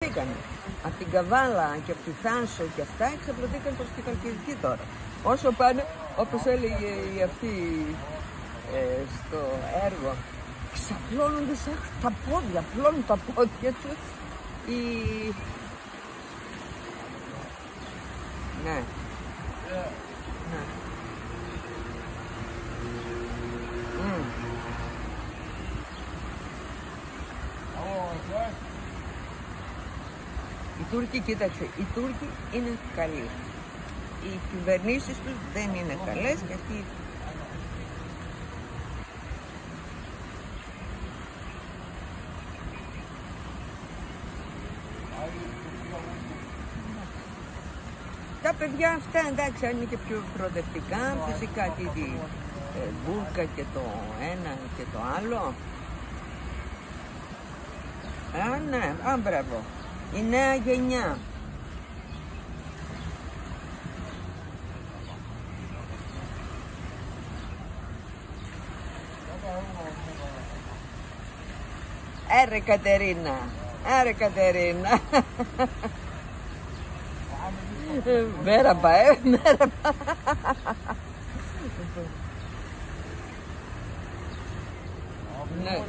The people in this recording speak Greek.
Από την Καβάλα και από τη Θάσο και αυτά εξαπλωθήκαν προς τη Χαλκιδική τώρα. Όσο πάνε, όπως έλεγε η αυτή στο έργο, ξαπλώνονται σαν τα πόδια, πλώνουν τα πόδια τους. Ναι. Ναι. Οι Τούρκοι, κοίταξε, οι Τούρκοι είναι καλοί. Οι κυβερνήσεις τους δεν είναι καλές γιατί τα παιδιά αυτά, εντάξει, αν είναι και πιο προοδευτικά, φυσικά τη μπουρκα και το ένα και το άλλο. Ναι, μπράβο. Η νέα γενιά. Άρε Κατερίνα, άρε Κατερίνα. Μέραπα, μέραπα. Ναι.